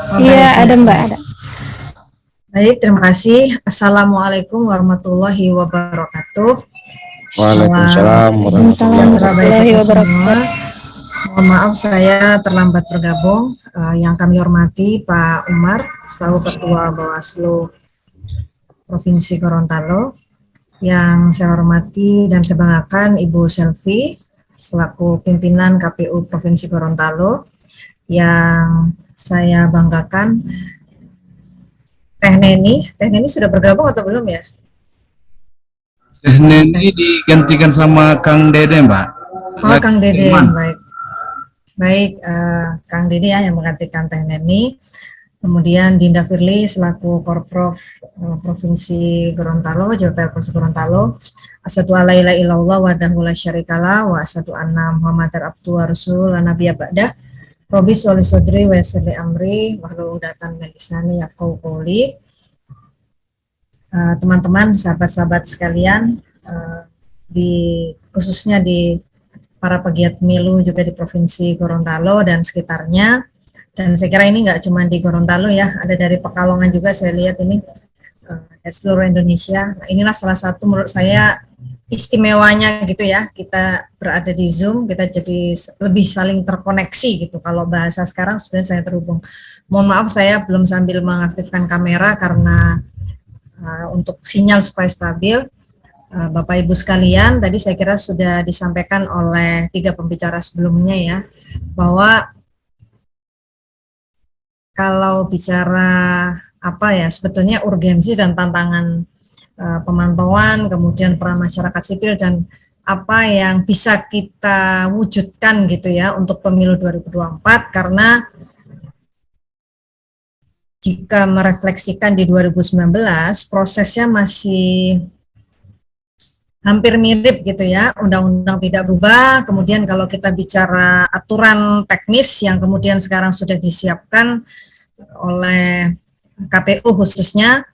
Oh, Iya, baik, ada baik, Mbak, baik. ada. Baik, terima kasih. Assalamualaikum warahmatullahi wabarakatuh. Salam Waalaikumsalam Waalaikumsalam warahmatullahi sejahtera bagi warahmatullahi kita wabarakatuh. semua. wabarakatuh. Mohon maaf saya terlambat bergabung. Yang kami hormati Pak Umar, selaku Ketua Bawaslu Provinsi Gorontalo. Yang saya hormati dan saya banggakan Ibu Selvi, selaku pimpinan KPU Provinsi Gorontalo. Yang saya banggakan Teh Neni sudah bergabung atau belum ya? Ini digantikan sama Kang Dede, Mbak. Oh, Lagi Kang Dede, Jerman. baik. Baik, Kang Dede ya yang menggantikan Teh Neni. Kemudian Dinda Firly selaku Korprov Provinsi Gorontalo, JPL Provinsi Gorontalo. Asyhadu alla ilaha illallah wahdahu la syarikalah wa asyhadu anna Muhammadar abduhu wa rasuluhu la nabiyya ba'dah. Robi sholli sodri wa yassir li amri wahlul 'uqdatam min lisani yafqahu qouli. Teman-teman, sahabat-sahabat sekalian, di khususnya di para pegiat pemilu juga di Provinsi Gorontalo dan sekitarnya. Dan saya kira ini nggak cuma di Gorontalo ya, ada dari Pekalongan juga saya lihat ini dari seluruh Indonesia. Nah, inilah salah satu menurut saya istimewanya gitu ya, kita berada di Zoom, kita jadi lebih saling terkoneksi gitu. Kalau bahasa sekarang sebenarnya saya terhubung. Mohon maaf saya belum sambil mengaktifkan kamera karena untuk sinyal supaya stabil. Bapak Ibu sekalian, tadi saya kira sudah disampaikan oleh 3 pembicara sebelumnya ya, bahwa kalau bicara apa ya, sebetulnya urgensi dan tantangan pemantauan, kemudian peran masyarakat sipil dan apa yang bisa kita wujudkan gitu ya untuk pemilu 2024, karena jika merefleksikan di 2019 prosesnya masih hampir mirip gitu ya, undang-undang tidak berubah. Kemudian kalau kita bicara aturan teknis yang kemudian sekarang sudah disiapkan oleh KPU khususnya,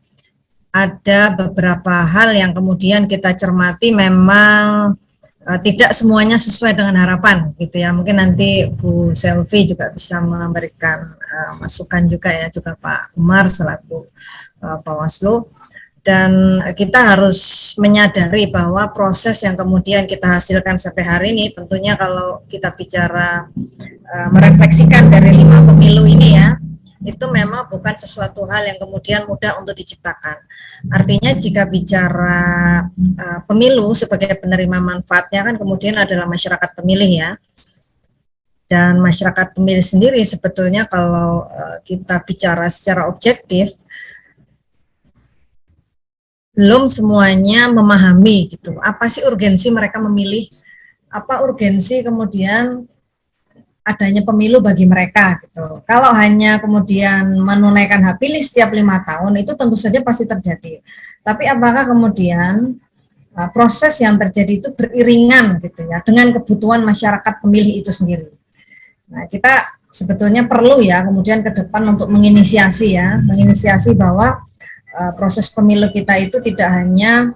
ada beberapa hal yang kemudian kita cermati memang tidak semuanya sesuai dengan harapan gitu ya. Mungkin nanti Bu Selvi juga bisa memberikan masukan juga ya, juga Pak Umar selaku Bawaslu. Dan kita harus menyadari bahwa proses yang kemudian kita hasilkan sampai hari ini, tentunya kalau kita bicara merefleksikan dari 5 pemilu ini ya, itu memang bukan sesuatu hal yang kemudian mudah untuk diciptakan. Artinya jika bicara pemilu sebagai penerima manfaatnya kan kemudian adalah masyarakat pemilih ya. Dan masyarakat pemilih sendiri sebetulnya kalau kita bicara secara objektif, belum semuanya memahami gitu. Apa sih urgensi mereka memilih? Apa urgensi kemudian adanya pemilu bagi mereka gitu. Kalau hanya kemudian menunaikan hak pilih setiap 5 tahun itu tentu saja pasti terjadi. Tapi apakah kemudian proses yang terjadi itu beriringan gitu ya dengan kebutuhan masyarakat pemilih itu sendiri. Nah, kita sebetulnya perlu ya kemudian ke depan untuk menginisiasi bahwa proses pemilu kita itu tidak hanya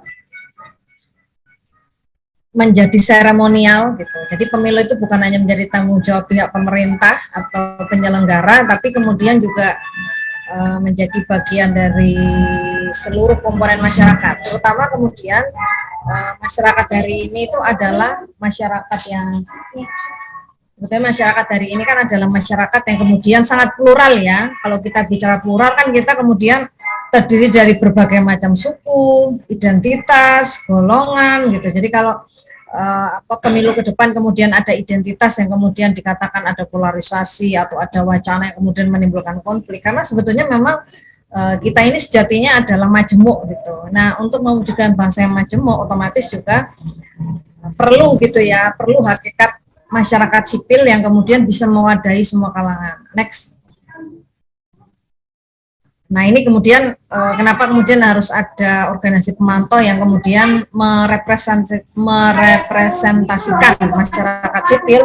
menjadi seremonial gitu. Jadi pemilu itu bukan hanya menjadi tanggung jawab pihak pemerintah atau penyelenggara, tapi kemudian juga menjadi bagian dari seluruh komponen masyarakat. Terutama kemudian masyarakat hari ini itu adalah masyarakat yang sebetulnya masyarakat hari ini kan adalah masyarakat yang kemudian sangat plural ya. Kalau kita bicara plural kan kita kemudian terdiri dari berbagai macam suku, identitas, golongan gitu. Jadi kalau pemilu ke depan kemudian ada identitas yang kemudian dikatakan ada polarisasi atau ada wacana yang kemudian menimbulkan konflik, karena sebetulnya memang kita ini sejatinya adalah majemuk gitu. Nah, untuk mewujudkan bangsa yang majemuk otomatis juga perlu gitu ya, perlu hakikat masyarakat sipil yang kemudian bisa mewadahi semua kalangan. Next. Nah, ini kemudian kenapa kemudian harus ada organisasi pemantau yang kemudian merepresentasikan masyarakat sipil,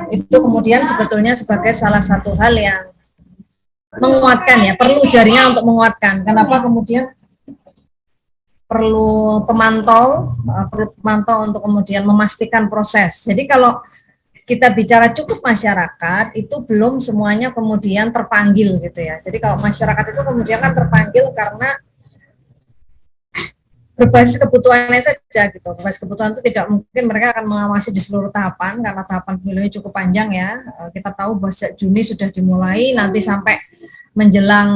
itu kemudian sebetulnya sebagai salah satu hal yang menguatkan ya, perlu jaringan untuk menguatkan. Kenapa kemudian perlu pemantau untuk kemudian memastikan proses. Jadi kalau kita bicara cukup masyarakat, itu belum semuanya kemudian terpanggil gitu ya. Jadi kalau masyarakat itu kemudian kan terpanggil karena berbasis kebutuhannya saja gitu. Berbasis kebutuhan itu tidak mungkin mereka akan mengawasi di seluruh tahapan karena tahapan pemilunya cukup panjang ya. Kita tahu bahwa sejak Juni sudah dimulai nanti sampai menjelang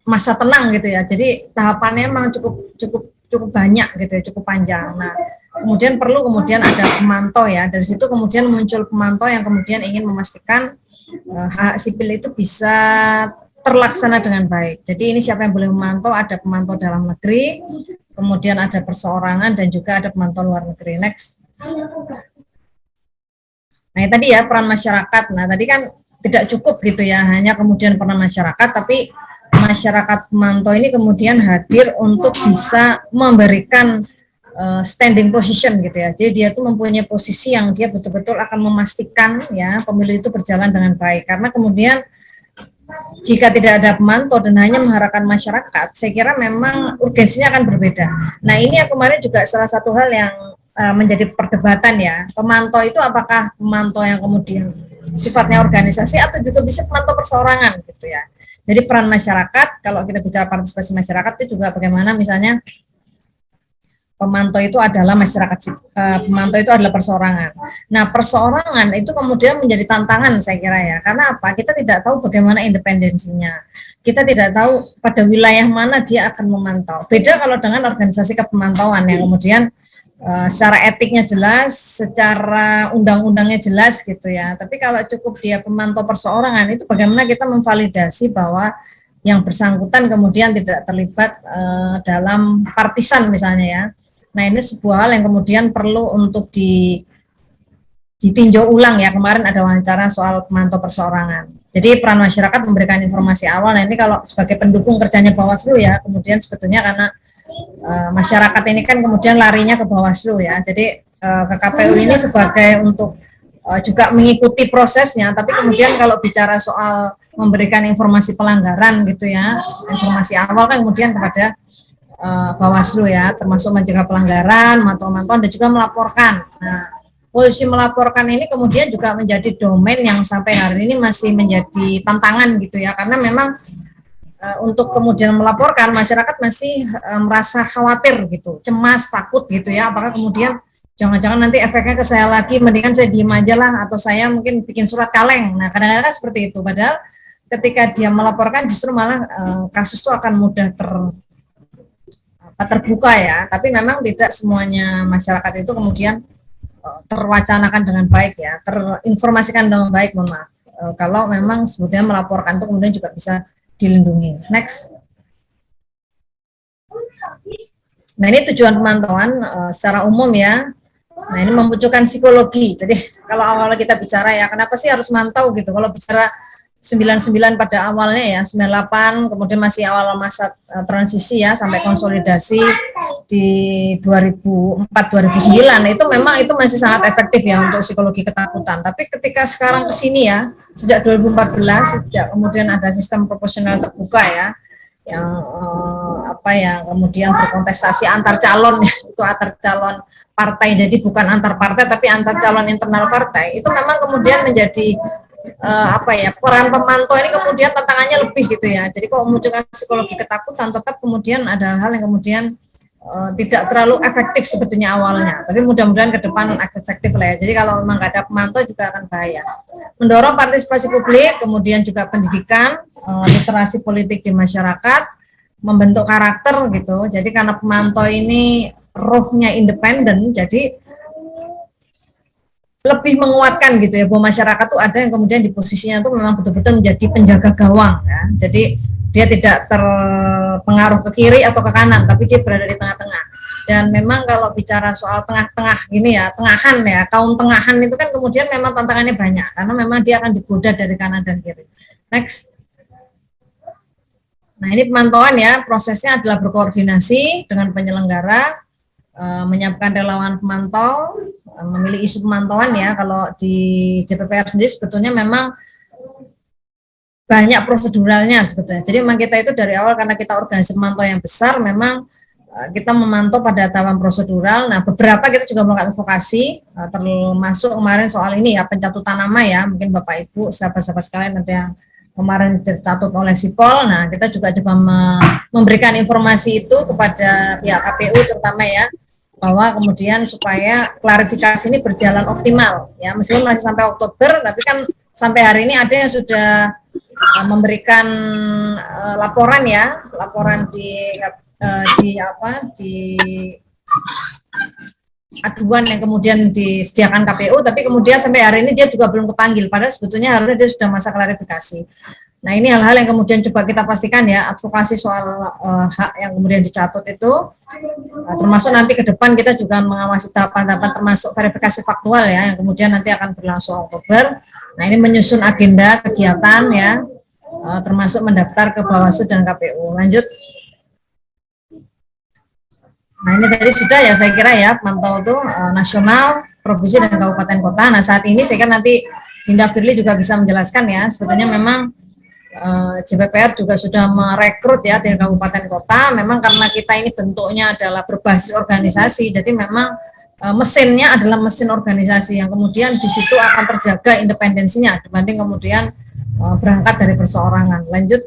masa tenang gitu ya. Jadi tahapannya memang cukup banyak gitu ya, cukup panjang. Nah, kemudian perlu kemudian ada pemantau ya. Dari situ kemudian muncul pemantau yang kemudian ingin memastikan hak sipil itu bisa terlaksana dengan baik. Jadi ini siapa yang boleh memantau? Ada pemantau dalam negeri, kemudian ada perseorangan dan juga ada pemantau luar negeri. Next. Nah, tadi ya peran masyarakat. Nah, tadi kan tidak cukup gitu ya, hanya kemudian peran masyarakat, tapi masyarakat pemantau ini kemudian hadir untuk bisa memberikan standing position gitu ya. Jadi dia tuh mempunyai posisi yang dia betul-betul akan memastikan ya pemilu itu berjalan dengan baik. Karena kemudian jika tidak ada pemantau dan hanya mengharapkan masyarakat, saya kira memang urgensinya akan berbeda. Nah, ini yang kemarin juga salah satu hal yang menjadi perdebatan ya. Pemantau itu apakah pemantau yang kemudian sifatnya organisasi atau juga bisa pemantau perseorangan gitu ya. Jadi peran masyarakat, kalau kita bicara partisipasi masyarakat itu juga bagaimana misalnya pemantau itu adalah masyarakat, pemantau itu adalah perseorangan. Nah, perseorangan itu kemudian menjadi tantangan saya kira ya, karena apa? Kita tidak tahu bagaimana independensinya. Kita tidak tahu pada wilayah mana dia akan memantau. Beda kalau dengan organisasi kepemantauan yang kemudian secara etiknya jelas, secara undang-undangnya jelas gitu ya. Tapi kalau cukup dia pemantau perseorangan itu bagaimana kita memvalidasi bahwa yang bersangkutan kemudian tidak terlibat dalam partisan misalnya ya. Nah, ini sebuah hal yang kemudian perlu untuk ditinjau ulang ya. Kemarin ada wawancara soal pemantau perseorangan. Jadi peran masyarakat memberikan informasi awal. Nah, ini kalau sebagai pendukung kerjanya Bawaslu ya, kemudian sebetulnya karena masyarakat ini kan kemudian larinya ke Bawaslu ya. Jadi ke KPU ini sebagai untuk juga mengikuti prosesnya, tapi kemudian kalau bicara soal memberikan informasi pelanggaran gitu ya, informasi awal kan kemudian kepada Bawaslu ya, termasuk mencegah pelanggaran, mantau-mantauan dan juga melaporkan. Nah, posisi melaporkan ini kemudian juga menjadi domain yang sampai hari ini masih menjadi tantangan gitu ya, karena memang untuk kemudian melaporkan masyarakat masih merasa khawatir gitu, cemas, takut gitu ya, apakah kemudian jangan-jangan nanti efeknya ke saya lagi, mendingan saya diem aja lah, atau saya mungkin bikin surat kaleng. Nah, kadang-kadang seperti itu, padahal ketika dia melaporkan justru malah kasus itu akan mudah terbuka ya, tapi memang tidak semuanya masyarakat itu kemudian terwacanakan dengan baik ya, terinformasikan dengan baik, mohon maaf. Kalau memang sebetulnya melaporkan itu kemudian juga bisa dilindungi. Next. Nah, ini tujuan pemantauan secara umum ya. Nah, ini memunculkan psikologi. Jadi kalau awalnya kita bicara ya, kenapa sih harus mantau gitu? Kalau bicara 99 pada awalnya ya, 98, kemudian masih awal masa transisi ya, sampai konsolidasi di 2004-2009, itu memang itu masih sangat efektif ya untuk psikologi ketakutan. Tapi ketika sekarang ke sini ya, sejak 2014, sejak kemudian ada sistem proporsional terbuka ya, yang kemudian berkontestasi antar calon ya, itu antar calon partai, jadi bukan antar partai tapi antar calon internal partai, itu memang kemudian menjadi peran pemantau ini kemudian tantangannya lebih gitu ya. Jadi kalau memunculkan psikologi ketakutan, tetap kemudian ada hal yang kemudian tidak terlalu efektif sebetulnya awalnya, tapi mudah-mudahan ke depan efektif lah ya. Jadi kalau memang nggak ada pemantau juga akan bahaya. Mendorong partisipasi publik, kemudian juga pendidikan, literasi politik di masyarakat, membentuk karakter gitu. Jadi karena pemantau ini rohnya independen, jadi lebih menguatkan gitu ya, bahwa masyarakat tuh ada yang kemudian di posisinya tuh memang betul-betul menjadi penjaga gawang ya. Jadi dia tidak terpengaruh ke kiri atau ke kanan, tapi dia berada di tengah-tengah. Dan memang kalau bicara soal tengah-tengah gini ya, tengahan ya, kaum tengahan itu kan kemudian memang tantangannya banyak, karena memang dia akan digoda dari kanan dan kiri. Next. Nah, ini pemantauan ya, prosesnya adalah berkoordinasi dengan penyelenggara, menyiapkan relawan pemantau, memilih isu pemantauan ya. Kalau di JPPR sendiri sebetulnya memang banyak proseduralnya sebetulnya. Jadi memang kita itu dari awal karena kita organisasi pemantau yang besar, memang kita memantau pada tahapan prosedural. Nah, beberapa kita juga melakukan advokasi, termasuk kemarin soal ini ya, pencatutan nama ya, mungkin Bapak Ibu, sahabat-sahabat sekalian ada yang kemarin tercatut oleh Sipol. Nah, kita juga coba memberikan informasi itu kepada pihak KPU terutama ya, bahwa kemudian supaya klarifikasi ini berjalan optimal ya, meskipun masih sampai Oktober, tapi kan sampai hari ini ada yang sudah memberikan laporan ya, laporan di aduan yang kemudian disediakan KPU, tapi kemudian sampai hari ini dia juga belum kepanggil, padahal sebetulnya harusnya dia sudah masa klarifikasi. Nah, ini hal-hal yang kemudian coba kita pastikan ya, advokasi soal hak yang kemudian dicatut itu, termasuk nanti ke depan kita juga mengawasi tahapan-tahapan termasuk verifikasi faktual ya, yang kemudian nanti akan berlangsung Oktober. Nah, ini menyusun agenda kegiatan ya, termasuk mendaftar ke Bawaslu dan KPU. Lanjut. Nah, ini tadi sudah ya saya kira ya, pantau itu nasional, provinsi dan kabupaten kota. Nah, saat ini saya kira nanti Dinda Firly juga bisa menjelaskan ya, sebetulnya memang JPPR juga sudah merekrut ya di kabupaten kota, memang karena kita ini bentuknya adalah berbasis organisasi, jadi memang mesinnya adalah mesin organisasi yang kemudian di situ akan terjaga independensinya dibanding kemudian berangkat dari perseorangan. Lanjut.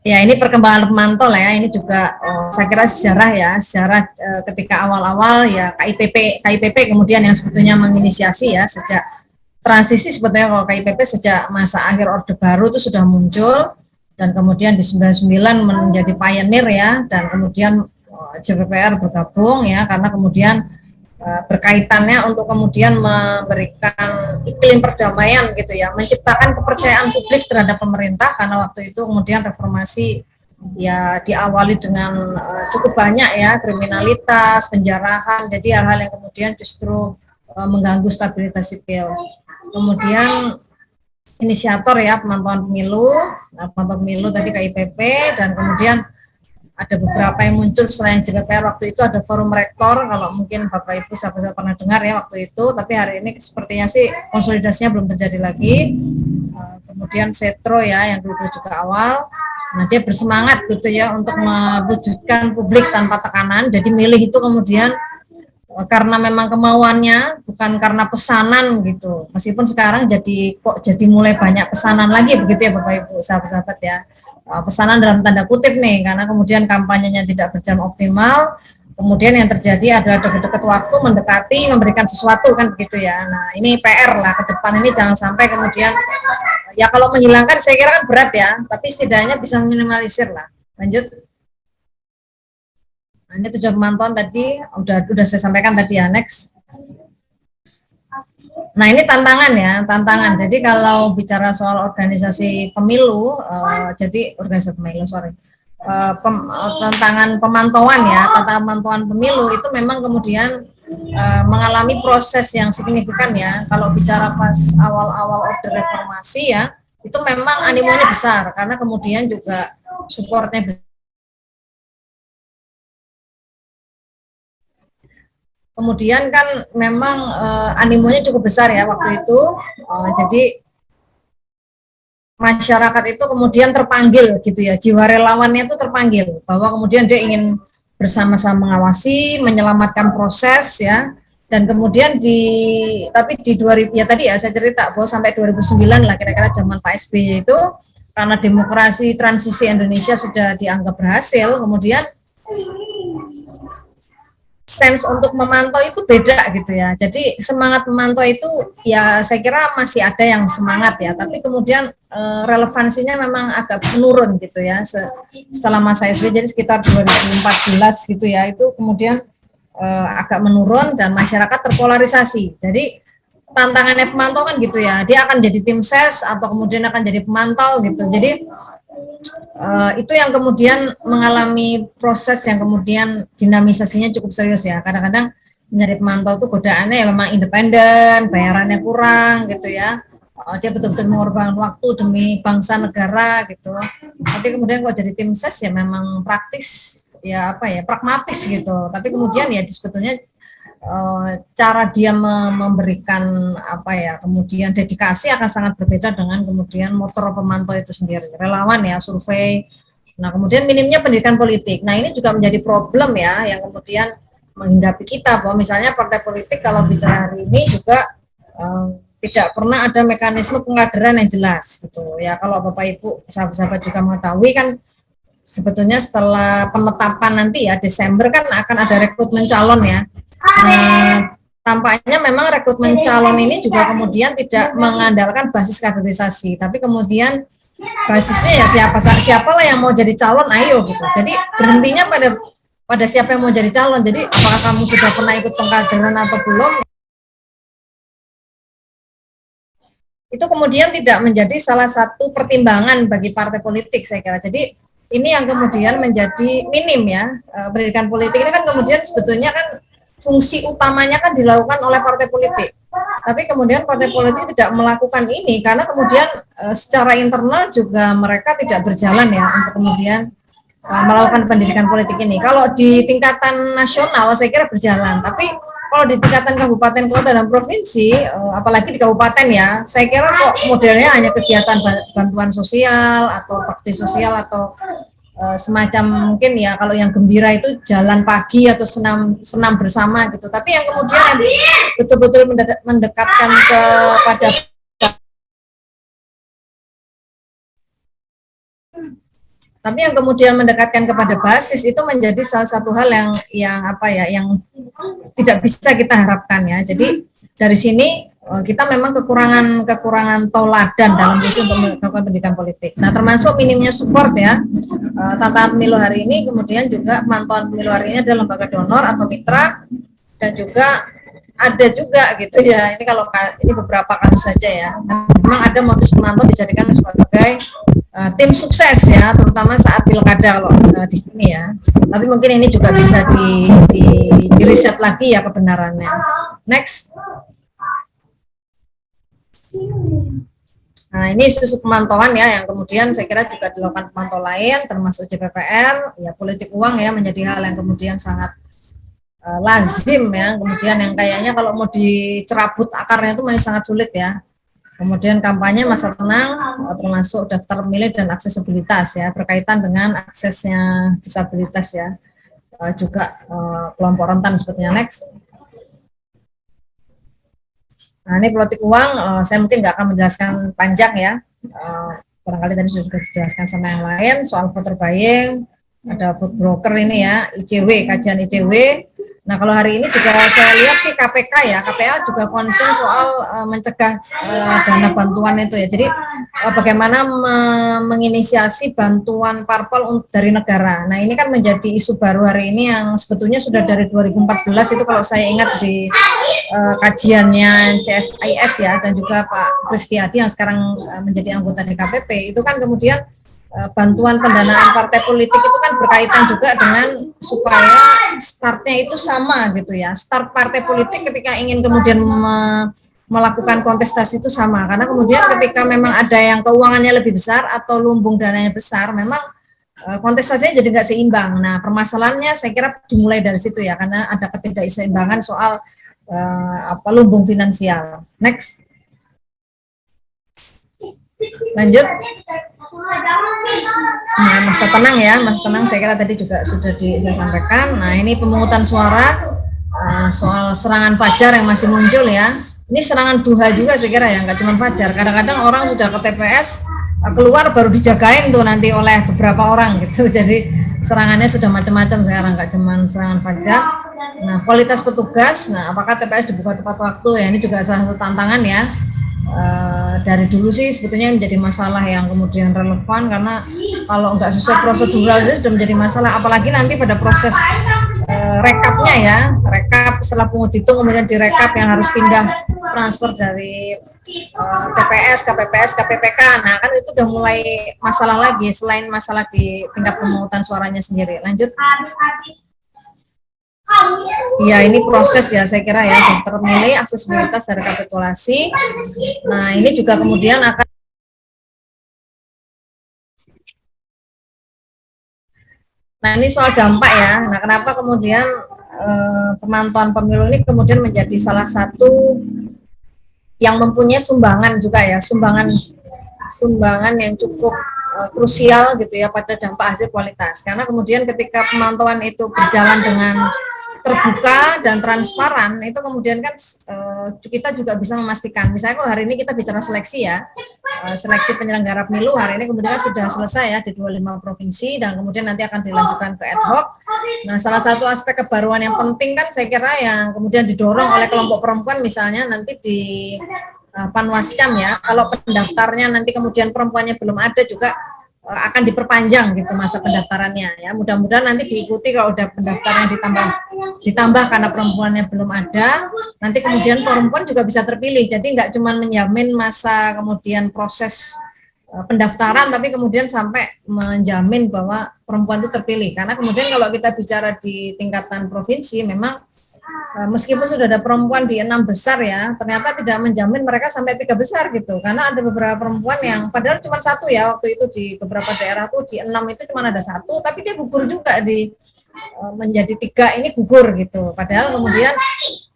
Ya, ini perkembangan pemantau lah ya, ini juga saya kira sejarah ya, sejarah ketika awal-awal ya KIPP kemudian yang sebetulnya menginisiasi ya, sejak transisi sebetulnya kalau KIPP sejak masa akhir Orde Baru itu sudah muncul, dan kemudian di 99 menjadi pioneer ya, dan kemudian JPPR bergabung ya, karena kemudian berkaitannya untuk kemudian memberikan iklim perdamaian gitu ya, menciptakan kepercayaan publik terhadap pemerintah, karena waktu itu kemudian reformasi ya diawali dengan cukup banyak ya, kriminalitas, penjarahan, jadi hal-hal yang kemudian justru mengganggu stabilitas sipil. Kemudian inisiator ya pemantauan pemilu, pemantauan pemilu tadi KIPP, dan kemudian ada beberapa yang muncul selain JPPR waktu itu, ada forum rektor, kalau mungkin Bapak Ibu sahabat-sahabat pernah dengar ya waktu itu, tapi hari ini sepertinya sih konsolidasinya belum terjadi lagi. Kemudian Setro ya yang dulu juga awal, nah dia bersemangat gitu ya untuk mewujudkan publik tanpa tekanan, jadi milih itu kemudian karena memang kemauannya, bukan karena pesanan gitu. Meskipun sekarang jadi mulai banyak pesanan lagi begitu ya Bapak Ibu sahabat-sahabat ya. Pesanan dalam tanda kutip nih, karena kemudian kampanyenya tidak berjalan optimal, kemudian yang terjadi adalah dekat-dekat waktu mendekati memberikan sesuatu kan begitu ya. Nah, ini PR lah ke depan, ini jangan sampai kemudian ya, kalau menghilangkan saya kira kan berat ya, tapi setidaknya bisa meminimalisir lah. Lanjut. Nah, ini tujuan pemantauan tadi udah saya sampaikan tadi ya. Next. Nah, ini tantangan ya, tantangan. Jadi kalau bicara soal organisasi pemilu, tantangan pemantauan ya, tantangan pemantauan pemilu itu memang kemudian mengalami proses yang signifikan ya. Kalau bicara pas awal-awal Orde Reformasi ya, itu memang animonya besar karena kemudian juga supportnya besar. Kemudian kan memang animonya cukup besar ya waktu itu, jadi masyarakat itu kemudian terpanggil gitu ya, jiwa relawannya itu terpanggil bahwa kemudian dia ingin bersama-sama mengawasi, menyelamatkan proses ya, dan kemudian tapi di 2000 ya tadi ya saya cerita bahwa sampai 2009 lah kira-kira zaman Pak SBY itu, karena demokrasi transisi Indonesia sudah dianggap berhasil, kemudian sense untuk memantau itu beda gitu ya. Jadi semangat memantau itu ya saya kira masih ada yang semangat ya, tapi kemudian relevansinya memang agak menurun gitu ya setelah masa SBY, jadi sekitar 2014 gitu ya, itu kemudian agak menurun dan masyarakat terpolarisasi. Jadi tantangannya pemantau kan gitu ya, dia akan jadi tim ses atau kemudian akan jadi pemantau gitu. Jadi itu yang kemudian mengalami proses yang kemudian dinamisasinya cukup serius ya. Kadang-kadang menjadi pemantau itu godaannya ya memang independen, bayarannya kurang gitu ya. Dia betul-betul mengorbankan waktu demi bangsa negara gitu. Tapi kemudian kalau jadi tim ses ya memang praktis ya, pragmatis gitu. Tapi kemudian ya sebetulnya cara dia memberikan kemudian dedikasi akan sangat berbeda dengan kemudian motor pemantau itu sendiri. Relawan ya, survei Nah, kemudian minimnya pendidikan politik. Nah, ini juga menjadi problem ya, yang kemudian menghinggapi kita bahwa misalnya partai politik kalau bicara hari ini juga tidak pernah ada mekanisme pengkaderan yang jelas gitu ya. Kalau Bapak Ibu sahabat-sahabat juga mengetahui kan sebetulnya setelah penetapan nanti ya Desember kan akan ada rekrutmen calon ya. Tampaknya memang rekrutmen calon ini juga kemudian tidak mengandalkan basis kaderisasi, tapi kemudian basisnya ya siapalah yang mau jadi calon, ayo gitu. Jadi berhentinya pada siapa yang mau jadi calon. Jadi apakah kamu sudah pernah ikut pengkaderan atau belum? Itu kemudian tidak menjadi salah satu pertimbangan bagi partai politik saya kira. Jadi ini yang kemudian menjadi minim ya. Pendidikan politik ini kan kemudian sebetulnya kan fungsi utamanya kan dilakukan oleh partai politik. Tapi kemudian partai politik tidak melakukan ini karena kemudian secara internal juga mereka tidak berjalan ya untuk kemudian melakukan pendidikan politik ini. Kalau di tingkatan nasional saya kira berjalan, tapi kalau di tingkatan kabupaten, kota, dan provinsi, apalagi di kabupaten ya, saya kira kok modelnya hanya kegiatan bantuan sosial atau bakti sosial atau semacam mungkin ya kalau yang gembira itu jalan pagi atau senam bersama gitu. Tapi yang kemudian yang betul-betul mendekatkan kepada tapi yang kemudian mendekatkan kepada basis itu menjadi salah satu hal yang tidak bisa kita harapkan ya. Jadi dari sini kita memang kekurangan toladan dalam proses untuk melakukan pendidikan politik. Nah, termasuk minimnya support ya. Tata pemilu hari ini, kemudian juga pemantauan pemilu hari ini ada lembaga donor atau mitra, dan juga ada juga gitu ya. Ini kalau ini beberapa kasus saja ya. Memang ada modus pemantau dijadikan sebagai tim sukses ya, terutama saat pilkada kalau di sini ya. Tapi mungkin ini juga bisa di riset lagi ya kebenarannya. Next. Nah, ini susu pemantauan ya yang kemudian saya kira juga dilakukan pemantau lain termasuk JPPR, ya politik uang ya menjadi hal yang kemudian sangat lazim ya. Kemudian yang kayaknya kalau mau dicerabut akarnya itu masih sangat sulit ya. Kemudian kampanye masa tenang termasuk daftar pemilih dan aksesibilitas ya, berkaitan dengan aksesnya disabilitas ya, juga kelompok rentan sebetulnya. Next. Nah, ini politik uang, saya mungkin nggak akan menjelaskan panjang ya, barangkali tadi sudah dijelaskan sama yang lain soal voter buying, ada vote broker ini ya, ICW, kajian ICW. Nah, kalau hari ini juga saya lihat sih KPK ya, KPA juga concern soal mencegah dana bantuan itu ya. Jadi bagaimana menginisiasi bantuan parpol dari negara. Nah, ini kan menjadi isu baru hari ini yang sebetulnya sudah dari 2014 itu kalau saya ingat di kajiannya CSIS ya, dan juga Pak Kristiadi yang sekarang menjadi anggota DKPP, itu kan kemudian bantuan pendanaan partai politik itu kan berkaitan juga dengan supaya startnya itu sama gitu ya. Start partai politik ketika ingin kemudian melakukan kontestasi itu sama, karena kemudian ketika memang ada yang keuangannya lebih besar atau lumbung dananya besar, memang kontestasinya jadi nggak seimbang. Nah, permasalahannya saya kira dimulai dari situ ya, karena ada ketidakseimbangan soal lumbung finansial. Next. Lanjut. Nah, masa tenang ya, masa tenang saya kira tadi juga sudah saya sampaikan. Nah, ini pemungutan suara soal serangan fajar yang masih muncul ya. Ini serangan duha juga saya kira ya, nggak cuma fajar. Kadang-kadang orang sudah ke TPS keluar baru dijagain tuh nanti oleh beberapa orang gitu. Jadi serangannya sudah macam-macam sekarang, nggak cuma serangan fajar. Nah, kualitas petugas, nah apakah TPS dibuka tepat waktu ya, ini juga salah satu tantangan ya. Dari dulu sih sebetulnya menjadi masalah yang kemudian relevan, karena kalau nggak sesuai prosedural itu sudah menjadi masalah, apalagi nanti pada proses rekapnya ya, rekap setelah pungut hitung kemudian direkap yang harus pindah transfer dari TPS, KPPS, KPPK. Nah, kan itu udah mulai masalah lagi selain masalah di tingkat pemungutan suaranya sendiri. Lanjut. Ya, ini proses ya saya kira ya, daftar pemilih, aksesibilitas dari rekapitulasi. Nah, ini juga kemudian akan ini soal dampak ya. Nah, kenapa kemudian pemantauan pemilu ini kemudian menjadi salah satu yang mempunyai sumbangan juga ya, sumbangan yang cukup krusial gitu ya pada dampak hasil kualitas. Karena kemudian ketika pemantauan itu berjalan dengan terbuka dan transparan, itu kemudian kan kita juga bisa memastikan. Misalnya kalau hari ini kita bicara seleksi ya, seleksi penyelenggara pemilu hari ini kemudian sudah selesai ya di 25 provinsi dan kemudian nanti akan dilanjutkan ke ad hoc. Nah, salah satu aspek kebaruan yang penting kan saya kira yang kemudian didorong oleh kelompok perempuan misalnya nanti di Panwascam ya, kalau pendaftarnya nanti kemudian perempuannya belum ada juga akan diperpanjang gitu masa pendaftarannya ya. Mudah-mudahan nanti diikuti kalau udah pendaftarnya ditambah karena perempuannya belum ada, nanti kemudian perempuan juga bisa terpilih. Jadi nggak cuma menjamin masa kemudian proses pendaftaran, tapi kemudian sampai menjamin bahwa perempuan itu terpilih. Karena kemudian kalau kita bicara di tingkatan provinsi, memang meskipun sudah ada perempuan di 6 besar ya, ternyata tidak menjamin mereka sampai 3 besar gitu. Karena ada beberapa perempuan yang padahal cuma satu ya, waktu itu di beberapa daerah tuh di 6 itu cuma ada satu, tapi dia gugur juga di menjadi 3 ini gugur gitu. Padahal kemudian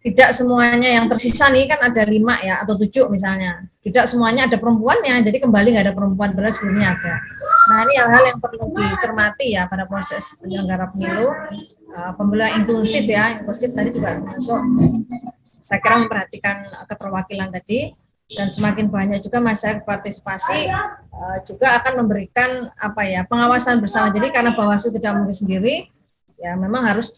tidak semuanya yang tersisa nih kan ada 5 ya atau 7 misalnya. Tidak semuanya ada perempuannya, jadi kembali nggak ada perempuan beras sebelumnya ada. Nah ini hal-hal yang perlu dicermati ya pada proses penyelenggara pemilu. Pemilu yang inklusif ya, inklusif tadi juga masuk. Saya kira memperhatikan keterwakilan tadi dan semakin banyak juga masyarakat partisipasi juga akan memberikan apa ya pengawasan bersama. Jadi karena Bawaslu tidak mungkin sendiri, ya memang harus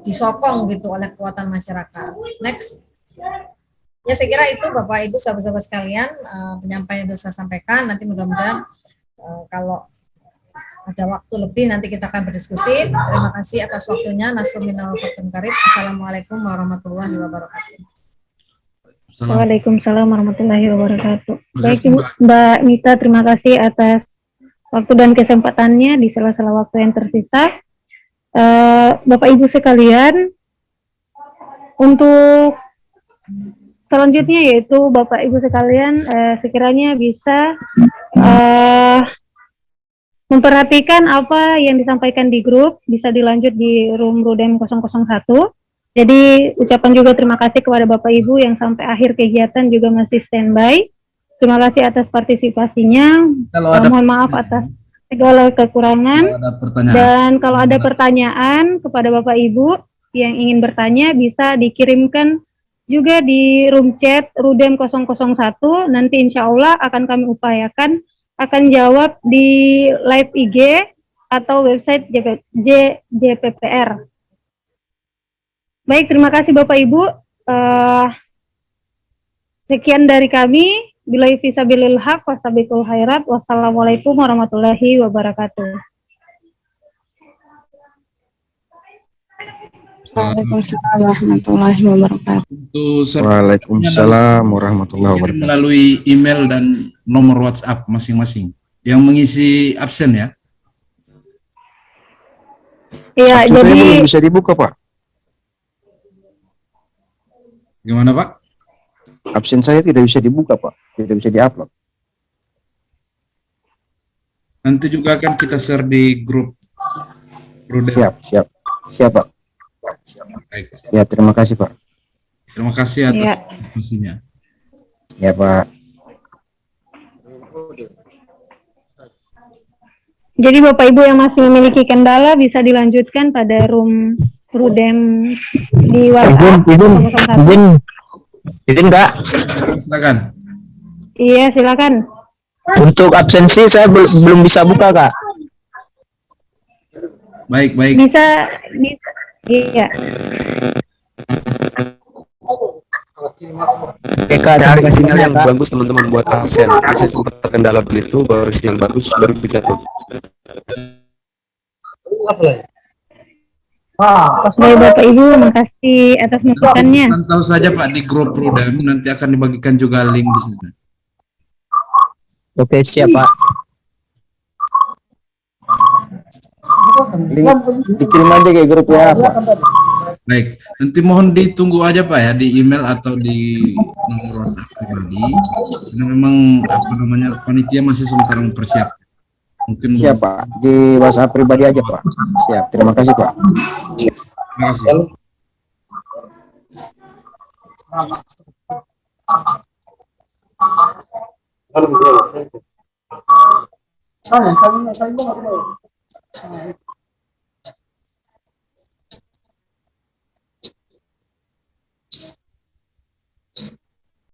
disokong gitu oleh kekuatan masyarakat. Next. Ya saya kira itu Bapak Ibu sahabat-sahabat sekalian penyampaian yang saya sampaikan. Nanti mudah-mudahan kalau ada waktu lebih nanti kita akan berdiskusi. Terima kasih atas waktunya. Assalamualaikum warahmatullahi wabarakatuh. Waalaikumsalam warahmatullahi wabarakatuh. Baik Mbak Mita, terima kasih atas waktu dan kesempatannya di sela-sela waktu yang tersisa. Bapak Ibu sekalian, untuk selanjutnya yaitu Bapak Ibu sekalian sekiranya bisa memperhatikan apa yang disampaikan di grup, bisa dilanjut di room Rudem 001. Jadi ucapan juga terima kasih kepada Bapak Ibu yang sampai akhir kegiatan juga masih standby. Terima kasih atas partisipasinya. Mohon maaf atas segala kekurangan. Dan kalau ada pertanyaan kepada Bapak Ibu yang ingin bertanya bisa dikirimkan juga di room chat Rudem 001. Nanti insya Allah akan kami upayakan akan jawab di live IG atau website JPPR. Baik, terima kasih Bapak Ibu. Sekian dari kami. Billahi fisabilil haq wasabiqul khairat. Wassalamualaikum warahmatullahi wabarakatuh. Waalaikumsalam warahmatullahi wabarakatuh. Waalaikumsalam warahmatullahi wabarakatuh. Melalui email dan nomor WhatsApp masing-masing yang mengisi absen ya. Iya, absen jadi belum bisa dibuka, Pak. Gimana, Pak? Absen saya tidak bisa dibuka, Pak. Tidak bisa diupload. Nanti juga akan kita share di grup Rudem. Siap, Pak. Baik. Siap, terima kasih, Pak. Terima kasih atas diskusinya. Ya, Pak. Jadi Bapak Ibu yang masih memiliki kendala bisa dilanjutkan pada room Rudem di WhatsApp. Izin Kak. Silakan. Iya, silakan. Untuk absensi saya belum bisa buka, Kak. Baik. Bisa. Iya. Oke, Kak, cari sinyal yang bagus teman-teman buat absen. Saya sempat terkendala begitu, baru sinyal bagus, baru bisa tuh. Baik Bapak Ibu, makasih atas masukannya. Pantau saja Pak di grup Rudem, nanti akan dibagikan juga link di sana. Oke, siap Pak. Dikirim aja ke grup ya, Pak. Baik, nanti mohon ditunggu aja Pak ya di email atau di nomor WhatsApp pribadi. Karena memang apa namanya panitia masih sementara mempersiapkan. Mungkin siap Pak, di WhatsApp pribadi aja Pak. Siap, terima kasih Pak. Terima kasih. Saya